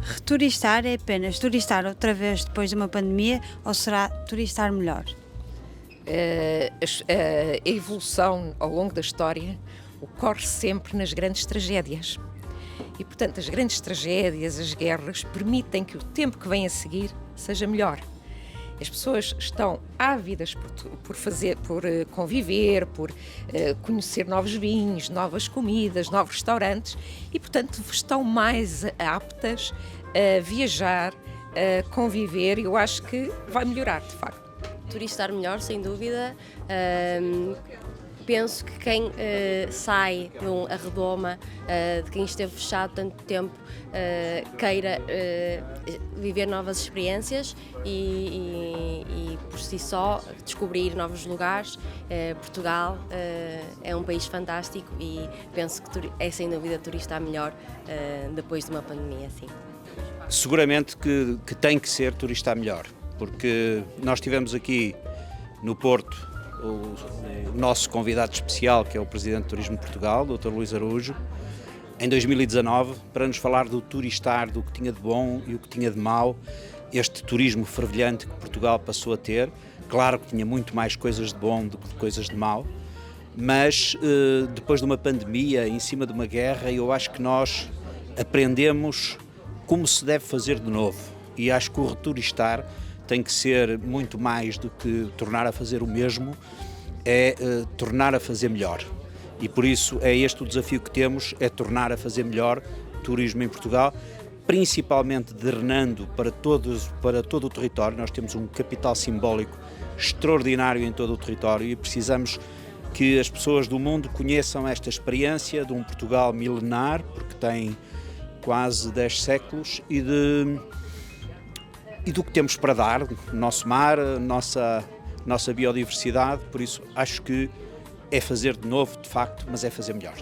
Returistar é apenas turistar outra vez depois de uma pandemia ou será turistar melhor? A evolução ao longo da história ocorre sempre nas grandes tragédias. E, portanto, as grandes tragédias, as guerras, permitem que o tempo que vem a seguir seja melhor. As pessoas estão ávidas por conviver, por conhecer novos vinhos, novas comidas, novos restaurantes e, portanto, estão mais aptas a viajar, a conviver e eu acho que vai melhorar, de facto. Turistar melhor, sem dúvida. Penso que quem sai de um arredoma, de quem esteve fechado tanto tempo, queira viver novas experiências e por si só descobrir novos lugares. Portugal é um país fantástico e penso que é sem dúvida turistar melhor depois de uma pandemia, sim. Seguramente que tem que ser turistar melhor, porque nós tivemos aqui no Porto o nosso convidado especial, que é o Presidente de Turismo de Portugal, Dr. Luís Araújo, em 2019, para nos falar do turistar, do que tinha de bom e o que tinha de mau, este turismo fervilhante que Portugal passou a ter. Claro que tinha muito mais coisas de bom do que coisas de mau, mas depois de uma pandemia, em cima de uma guerra, eu acho que nós aprendemos como se deve fazer de novo e acho que o returistar tem que ser muito mais do que tornar a fazer o mesmo, é tornar a fazer melhor. E por isso é este o desafio que temos, é tornar a fazer melhor turismo em Portugal, principalmente drenando para todo o território. Nós temos um capital simbólico extraordinário em todo o território e precisamos que as pessoas do mundo conheçam esta experiência de um Portugal milenar, porque tem quase 10 séculos, e do que temos para dar, nosso mar, nossa biodiversidade. Por isso acho que é fazer de novo, de facto, mas é fazer melhor.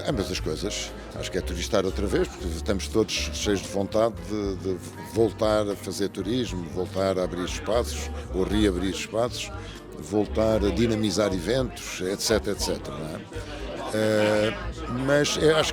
Ambas as coisas. Acho que é turistar outra vez, porque estamos todos cheios de vontade de voltar a fazer turismo, voltar a abrir espaços ou reabrir espaços, voltar a dinamizar eventos, etc, não é? Mas acho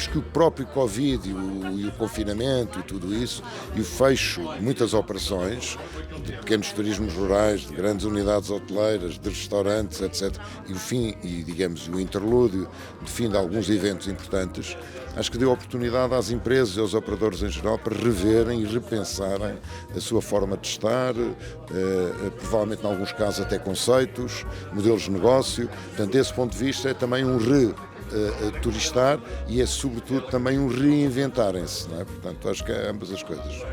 que o próprio Covid e o confinamento e tudo isso, e o fecho de muitas operações, de pequenos turismos rurais, de grandes unidades hoteleiras, de restaurantes, etc., e o fim, e digamos, o interlúdio de fim de alguns eventos importantes, acho que deu oportunidade às empresas e aos operadores em geral para reverem e repensarem a sua forma de estar, provavelmente em alguns casos até conceitos, modelos de negócio. Portanto, desse ponto de vista é também um turistar e é sobretudo também um reinventarem-se, não é? Portanto, acho que é ambas as coisas.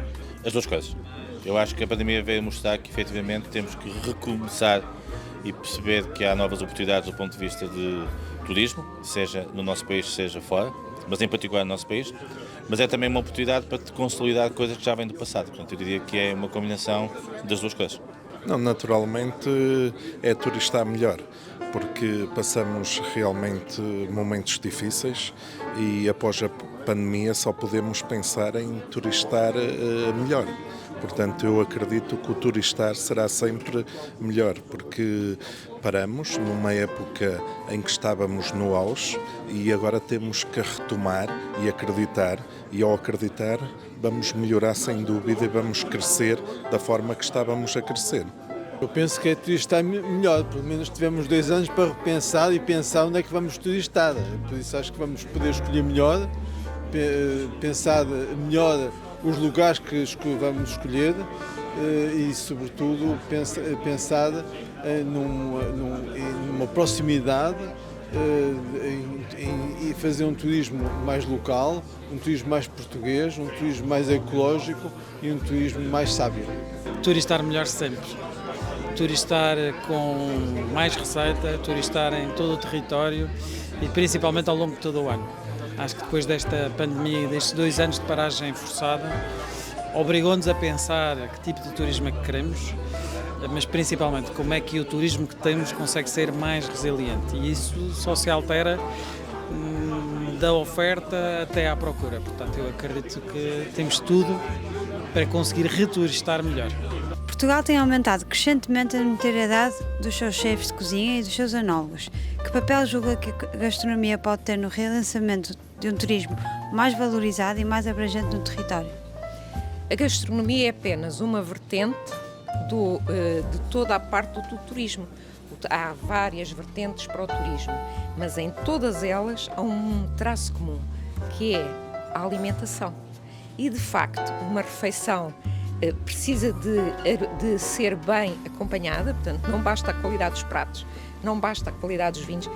As duas coisas. Eu acho que a pandemia veio mostrar que efetivamente temos que recomeçar e perceber que há novas oportunidades do ponto de vista de turismo, seja no nosso país, seja fora, mas em particular no nosso país, mas é também uma oportunidade para consolidar coisas que já vêm do passado. Portanto, eu diria que é uma combinação das duas coisas. Não, naturalmente é turistar melhor, porque passamos realmente momentos difíceis e após a pandemia só podemos pensar em turistar melhor. Portanto, eu acredito que o turistar será sempre melhor, porque paramos numa época em que estávamos no auge e agora temos que retomar e acreditar, e ao acreditar vamos melhorar sem dúvida e vamos crescer da forma que estávamos a crescer. Eu penso que é turistar melhor, pelo menos tivemos 2 anos para repensar e pensar onde é que vamos turistar. Por isso acho que vamos poder escolher melhor, pensar melhor os lugares que vamos escolher e, sobretudo, pensar numa proximidade e fazer um turismo mais local, um turismo mais português, um turismo mais ecológico e um turismo mais sábio. Turistar melhor sempre. Turistar com mais receita, turistar em todo o território e principalmente ao longo de todo o ano. Acho que depois desta pandemia e destes 2 anos de paragem forçada, obrigou-nos a pensar que tipo de turismo é que queremos, mas principalmente como é que o turismo que temos consegue ser mais resiliente. E isso só se altera da oferta até à procura. Portanto, eu acredito que temos tudo para conseguir returistar melhor. Portugal tem aumentado crescentemente a notoriedade dos seus chefes de cozinha e dos seus enólogos. Que papel julga que a gastronomia pode ter no relançamento de um turismo mais valorizado e mais abrangente no território. A gastronomia é apenas uma vertente de toda a parte do turismo. Há várias vertentes para o turismo, mas em todas elas há um traço comum, que é a alimentação. E, de facto, uma refeição precisa de ser bem acompanhada, portanto, não basta a qualidade dos pratos, não basta a qualidade dos vinhos,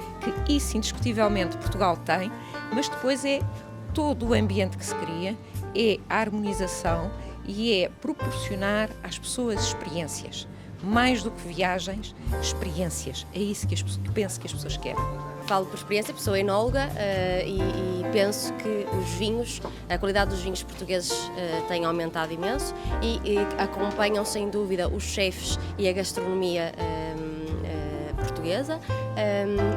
que isso indiscutivelmente Portugal tem, mas depois é todo o ambiente que se cria, é a harmonização e é proporcionar às pessoas experiências. Mais do que viagens, experiências. É isso que penso que as pessoas querem. Falo por experiência, porque sou enóloga e penso que os vinhos, a qualidade dos vinhos portugueses tem aumentado imenso e acompanham sem dúvida os chefes e a gastronomia portuguesa.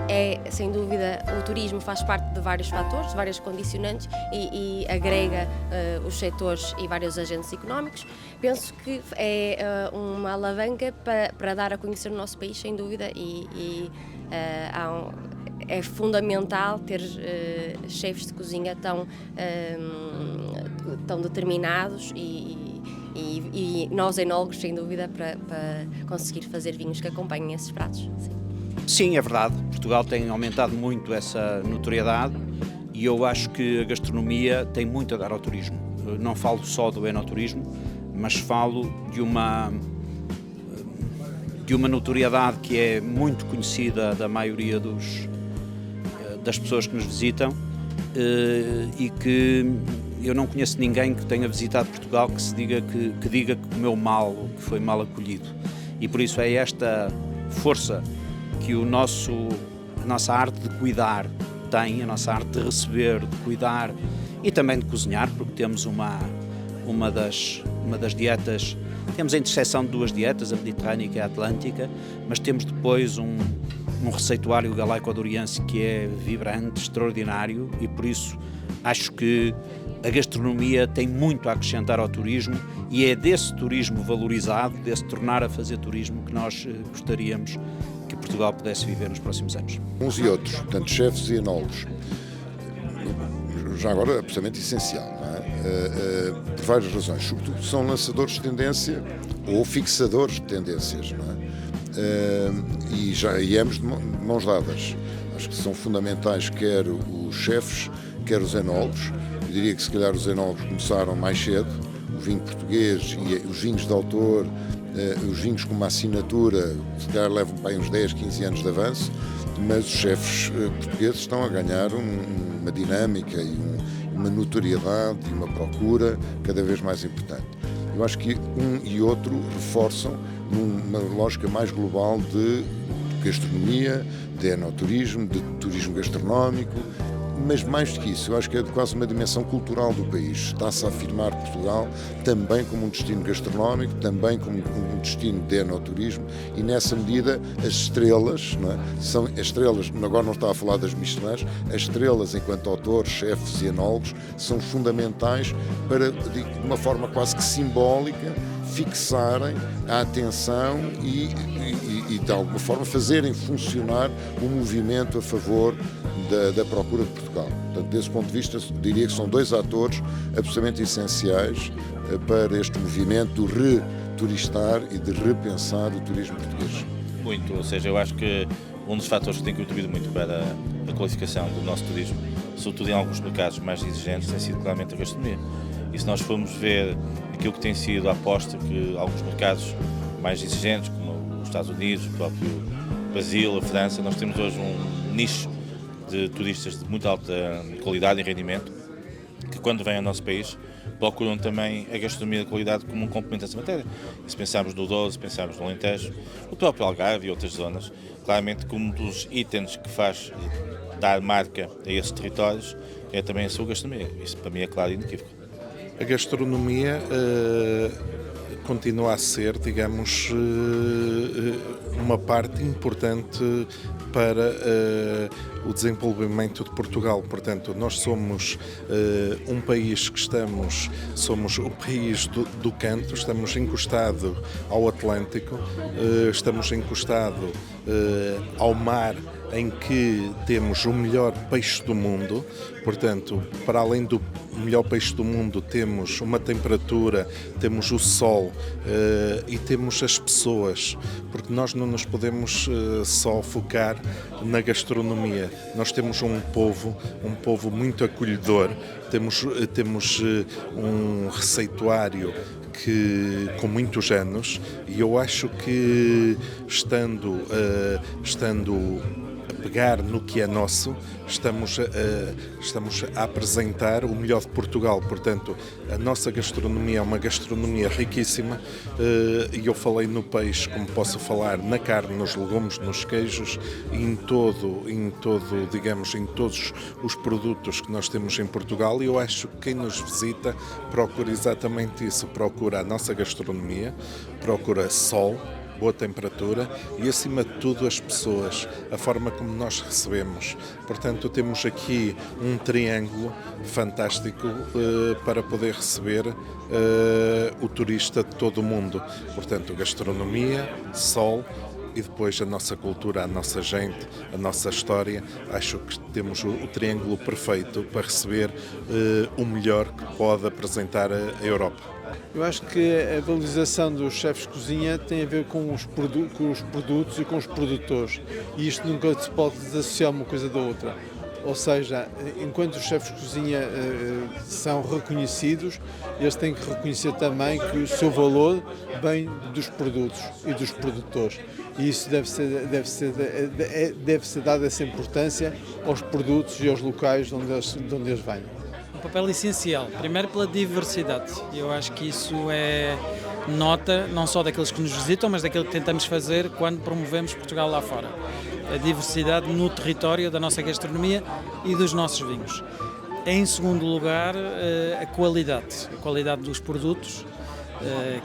É sem dúvida, o turismo faz parte de vários fatores, de vários condicionantes e agrega os setores e vários agentes económicos. Penso que é uma alavanca para dar a conhecer o nosso país, sem dúvida, é fundamental ter chefes de cozinha tão determinados e nós enólogos, sem dúvida, para conseguir fazer vinhos que acompanhem esses pratos. Sim, é verdade. Portugal tem aumentado muito essa notoriedade e eu acho que a gastronomia tem muito a dar ao turismo. Não falo só do enoturismo, mas falo de uma notoriedade que é muito conhecida da maioria das pessoas que nos visitam e que eu não conheço ninguém que tenha visitado Portugal que diga que comeu mal, que foi mal acolhido. E por isso é esta força que a nossa arte de cuidar tem, a nossa arte de receber, de cuidar e também de cozinhar, porque temos uma das dietas, temos a interseção de duas dietas, a mediterrânica e a atlântica, mas temos depois um receituário galaico-doriense que é vibrante, extraordinário e por isso acho que a gastronomia tem muito a acrescentar ao turismo e é desse turismo valorizado, desse tornar a fazer turismo que nós gostaríamos que Portugal pudesse viver nos próximos anos. Uns e outros, portanto, chefes e enólogos. Já agora, é absolutamente essencial, não é? Por várias razões. Sobretudo, são lançadores de tendência ou fixadores de tendências, não é? E ambos de mãos dadas. Acho que são fundamentais quer os chefes, quer os enólogos. Eu diria que se calhar os enólogos começaram mais cedo, o vinho português e os vinhos de autor, os vinhos com uma assinatura, se calhar levam para aí uns 10, 15 anos de avanço, mas os chefes portugueses estão a ganhar uma dinâmica e uma notoriedade e uma procura cada vez mais importante. Eu acho que um e outro reforçam numa lógica mais global de gastronomia, de enoturismo, de turismo gastronómico, mas mais do que isso, eu acho que é quase uma dimensão cultural do país. Está-se a afirmar Portugal também como um destino gastronómico, também como um destino de enoturismo e nessa medida as estrelas, não é? São as estrelas, agora não estava a falar das Michelins, as estrelas enquanto autores, chefes e enólogos são fundamentais para, de uma forma quase que simbólica, fixarem a atenção e de alguma forma fazerem funcionar o movimento a favor da procura de Portugal. Portanto, desse ponto de vista, diria que são dois atores absolutamente essenciais para este movimento de returistar e de repensar o turismo português. Muito, ou seja, eu acho que um dos fatores que tem contribuído muito para a qualificação do nosso turismo, sobretudo em alguns mercados mais exigentes, tem sido claramente a gastronomia. E se nós formos ver aquilo que tem sido a aposta que alguns mercados mais exigentes, como os Estados Unidos, o próprio Brasil, a França, nós temos hoje um nicho de turistas de muito alta qualidade e rendimento, que quando vêm ao nosso país procuram também a gastronomia de qualidade como um complemento dessa matéria. E se pensarmos no Douro, se pensarmos no Alentejo, o próprio Algarve e outras zonas, claramente que um dos itens que faz dar marca a esses territórios é também a sua gastronomia. Isso para mim é claro e inequívoco. A gastronomia continua a ser, digamos, uma parte importante para o desenvolvimento de Portugal. Portanto, nós somos um país somos o país do canto, estamos encostados ao Atlântico, estamos encostados ao mar em que temos o melhor peixe do mundo, portanto, para além do melhor peixe do mundo, temos uma temperatura, temos o sol e temos as pessoas, porque nós não nos podemos só focar na gastronomia. Nós temos um povo muito acolhedor, temos um receituário com muitos anos, e eu acho que estando a pegar no que é nosso, estamos a apresentar o melhor de Portugal. Portanto, a nossa gastronomia é uma gastronomia riquíssima, e eu falei no peixe, como posso falar na carne, nos legumes, nos queijos, em todos os produtos que nós temos em Portugal, e eu acho que quem nos visita procura exatamente isso, procura a nossa gastronomia, procura sol, boa temperatura e, acima de tudo, as pessoas, a forma como nós recebemos. Portanto, temos aqui um triângulo fantástico para poder receber o turista de todo o mundo. Portanto, gastronomia, sol e depois a nossa cultura, a nossa gente, a nossa história. Acho que temos o triângulo perfeito para receber o melhor que pode apresentar a Europa. Eu acho que a valorização dos chefes de cozinha tem a ver com os produtos e com os produtores, e isto nunca se pode desassociar uma coisa da outra. Ou seja, enquanto os chefes de cozinha são reconhecidos, eles têm que reconhecer também que o seu valor vem dos produtos e dos produtores. E isso deve ser dada essa importância aos produtos e aos locais de onde eles vêm. Um papel essencial, primeiro pela diversidade. Eu acho que isso é nota não só daqueles que nos visitam, mas daquilo que tentamos fazer quando promovemos Portugal lá fora. A diversidade no território da nossa gastronomia e dos nossos vinhos. Em segundo lugar, a qualidade dos produtos,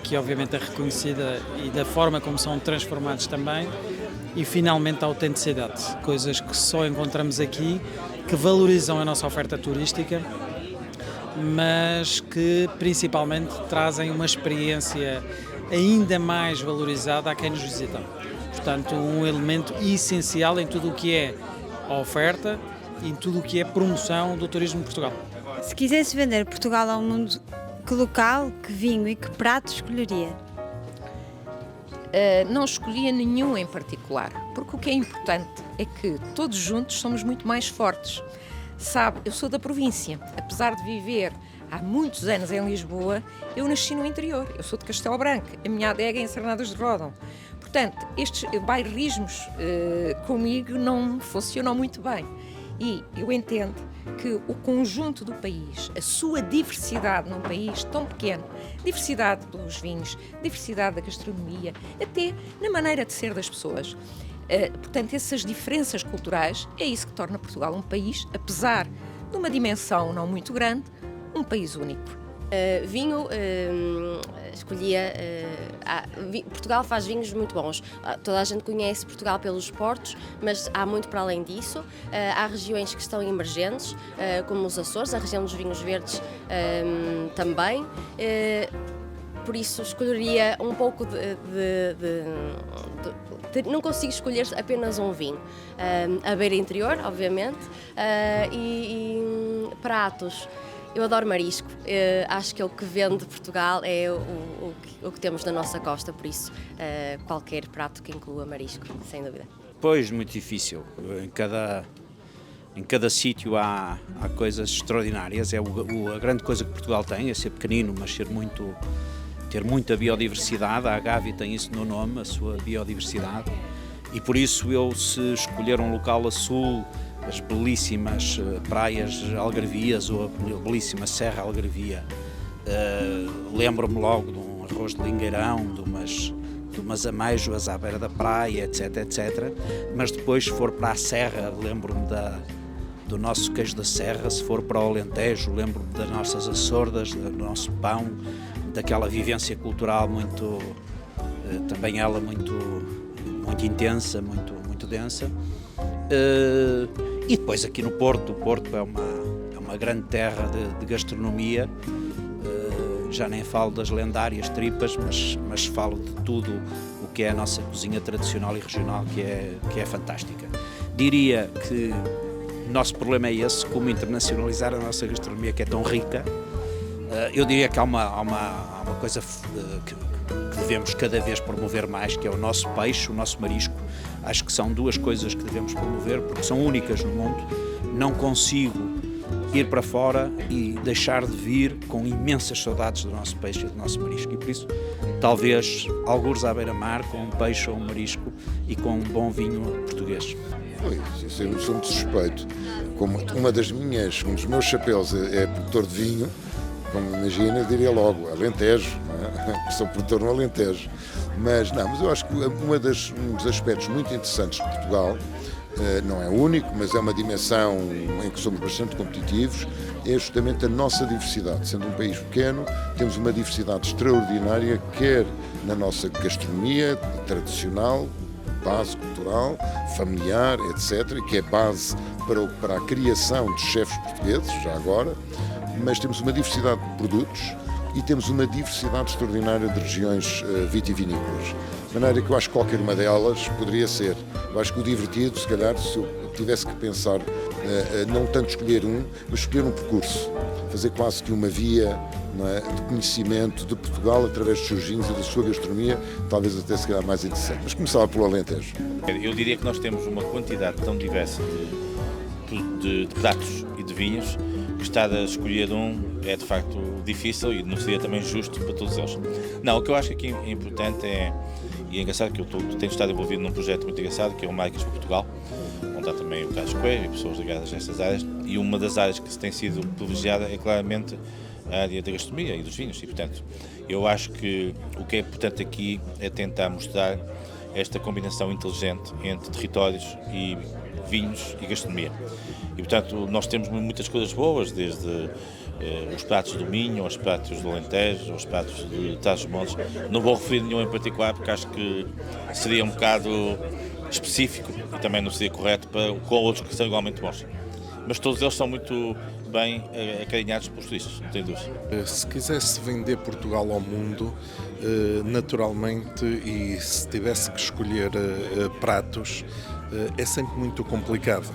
que obviamente é reconhecida, e da forma como são transformados também. E finalmente a autenticidade, coisas que só encontramos aqui, que valorizam a nossa oferta turística, mas que principalmente trazem uma experiência ainda mais valorizada a quem nos visita. Portanto, um elemento essencial em tudo o que é a oferta e em tudo o que é promoção do turismo de Portugal. Se quisesse vender Portugal ao mundo, que local, que vinho e que prato escolheria? Não escolhia nenhum em particular, porque o que é importante é que todos juntos somos muito mais fortes. Sabe, eu sou da província, apesar de viver há muitos anos em Lisboa, eu nasci no interior, eu sou de Castelo Branco, a minha adega é em Sernadas de Ródão. Portanto, estes bairrismos comigo não funcionam muito bem. E eu entendo que o conjunto do país, a sua diversidade num país tão pequeno, diversidade dos vinhos, diversidade da gastronomia, até na maneira de ser das pessoas. Portanto, essas diferenças culturais é isso que torna Portugal um país, apesar de uma dimensão não muito grande, um país único. Vinho, escolhia. Portugal faz vinhos muito bons. Toda a gente conhece Portugal pelos portos, mas há muito para além disso. Há regiões que estão emergentes, como os Açores, a região dos vinhos verdes também. Por isso escolheria um pouco não consigo escolher apenas um vinho. A beira interior, obviamente, e pratos. Eu adoro marisco, acho que o que vende Portugal é o que temos na nossa costa, por isso qualquer prato que inclua marisco, sem dúvida. Pois, muito difícil. Em cada sítio há coisas extraordinárias. A grande coisa que Portugal tem é ser pequenino, mas ter muita biodiversidade. A Agave tem isso no nome, a sua biodiversidade. E por isso se escolher um local a sul, as belíssimas praias algarvias ou a belíssima Serra Algarvia, lembro-me logo de um arroz de lingueirão, de umas ameijoas à beira da praia, etc, etc. Mas depois, se for para a Serra, lembro-me do nosso queijo da Serra. Se for para o Alentejo, lembro-me das nossas açordas, do nosso pão, daquela vivência cultural também ela muito intensa, muito densa. E depois aqui no Porto, o Porto é uma grande terra de gastronomia. Já nem falo das lendárias tripas, mas falo de tudo o que é a nossa cozinha tradicional e regional, que é fantástica. Diria que o nosso problema é esse, como internacionalizar a nossa gastronomia, que é tão rica. Eu diria que há uma coisa que devemos cada vez promover mais, que é o nosso peixe, o nosso marisco. Acho que são duas coisas que devemos promover, porque são únicas no mundo. Não consigo ir para fora e deixar de vir com imensas saudades do nosso peixe e do nosso marisco. E por isso, talvez, algures à beira-mar, com um peixe ou um marisco e com um bom vinho português. Isso eu sou muito suspeito. Como um dos meus chapéus é produtor de vinho, como imagina, eu diria logo Alentejo, não é? Sou produtor no Alentejo. Mas eu acho que um dos aspectos muito interessantes de Portugal, não é único, mas é uma dimensão em que somos bastante competitivos, é justamente a nossa diversidade. Sendo um país pequeno, temos uma diversidade extraordinária, quer na nossa gastronomia tradicional, base cultural, familiar, etc., que é base para a criação de chefes portugueses, já agora, mas temos uma diversidade de produtos e temos uma diversidade extraordinária de regiões vitivinícolas. De maneira que eu acho que qualquer uma delas poderia ser. Eu acho que o divertido, se calhar, se eu tivesse que pensar, não tanto escolher mas escolher um percurso. Fazer quase que uma via, não é, de conhecimento de Portugal através dos seus vinhos e da sua gastronomia, talvez até se calhar mais interessante. Mas começava pelo Alentejo. Eu diria que nós temos uma quantidade tão diversa de pratos e de vinhos que estar a escolher é de facto difícil e não seria também justo para todos eles. Não, o que eu acho que aqui é importante e é engraçado que eu tenho estado envolvido num projeto muito engraçado que é o Marcas para Portugal, onde há também o Carlos Coelho e pessoas ligadas a estas áreas, e uma das áreas que se tem sido privilegiada é claramente a área da gastronomia e dos vinhos, e portanto eu acho que o que é importante aqui é tentar mostrar esta combinação inteligente entre territórios e vinhos e gastronomia. E portanto nós temos muitas coisas boas, desde os pratos do Minho, aos pratos do Alentejo, aos pratos de Trás-os-Montes. Não vou referir nenhum em particular porque acho que seria um bocado específico e também não seria correto com outros que são igualmente bons. Mas todos eles são muito bem acarinhados pelos turistas, não tem dúvida. Se quisesse vender Portugal ao mundo, naturalmente, e se tivesse que escolher pratos, é sempre muito complicado,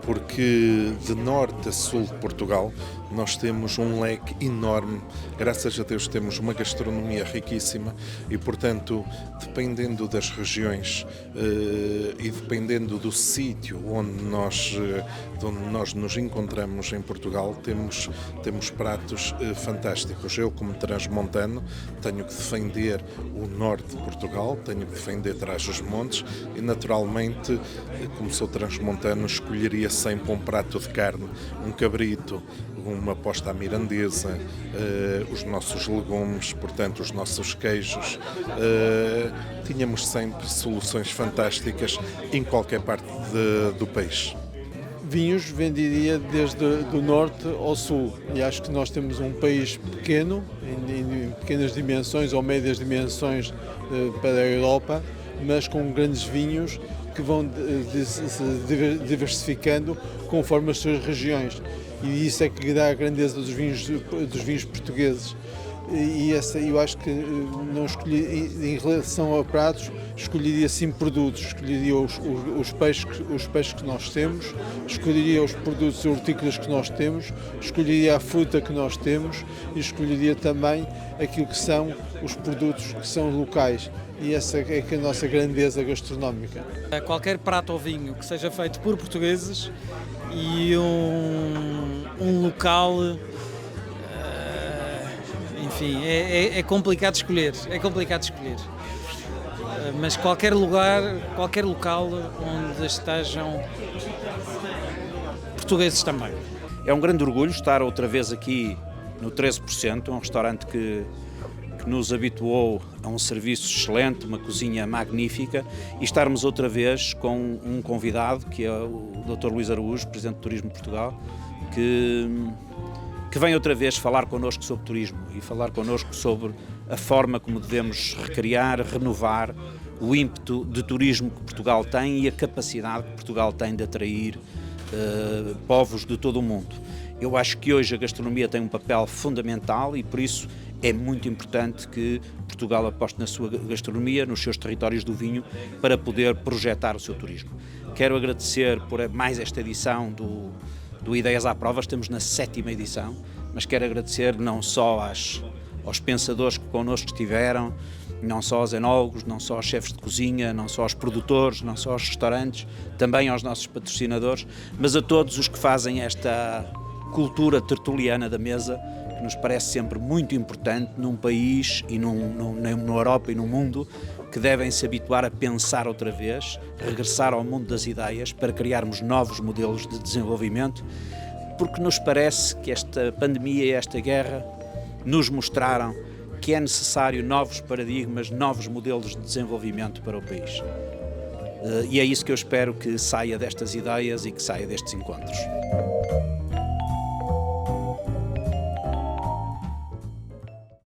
porque de norte a sul de Portugal nós temos um leque enorme, graças a Deus temos uma gastronomia riquíssima e, portanto, dependendo das regiões e dependendo do sítio onde nós nos encontramos em Portugal, temos pratos fantásticos. Eu, como transmontano, tenho que defender o norte de Portugal, tenho que defender Trás-os-Montes e, naturalmente, como sou transmontano, escolheria sempre um prato de carne, um cabrito, uma posta à mirandesa, os nossos legumes, portanto os nossos queijos. Tínhamos sempre soluções fantásticas em qualquer parte do país. Vinhos venderia desde do norte ao sul, e acho que nós temos um país pequeno, em pequenas dimensões ou médias dimensões para a Europa, mas com grandes vinhos que vão se diversificando conforme as suas regiões. E isso é que dá a grandeza dos vinhos portugueses. E eu acho que não escolhi, em relação a pratos, escolheria sim produtos, escolheria os peixes que nós temos, escolheria os produtos hortícolas que nós temos, escolheria a fruta que nós temos e escolheria também aquilo que são os produtos que são locais. E essa é que é a nossa grandeza gastronómica. Qualquer prato ou vinho que seja feito por portugueses e um local, enfim, é complicado escolher, mas qualquer local onde estejam portugueses também. É um grande orgulho estar outra vez aqui no 13%, um restaurante que nos habituou a um serviço excelente, uma cozinha magnífica, e estarmos outra vez com um convidado, que é o Dr. Luís Araújo, Presidente do Turismo de Portugal, que vem outra vez falar connosco sobre turismo e falar connosco sobre a forma como devemos recriar, renovar o ímpeto de turismo que Portugal tem e a capacidade que Portugal tem de atrair povos de todo o mundo. Eu acho que hoje a gastronomia tem um papel fundamental e por isso é muito importante que Portugal aposte na sua gastronomia, nos seus territórios do vinho, para poder projetar o seu turismo. Quero agradecer por mais esta edição do Ideias à Prova, estamos na 7ª edição, mas quero agradecer não só aos pensadores que connosco estiveram, não só aos enólogos, não só aos chefes de cozinha, não só aos produtores, não só aos restaurantes, também aos nossos patrocinadores, mas a todos os que fazem esta cultura tertuliana da mesa, que nos parece sempre muito importante num país e na Europa e no mundo, que devem se habituar a pensar outra vez, regressar ao mundo das ideias para criarmos novos modelos de desenvolvimento, porque nos parece que esta pandemia e esta guerra nos mostraram que é necessário novos paradigmas, novos modelos de desenvolvimento para o país. E é isso que eu espero que saia destas ideias e que saia destes encontros.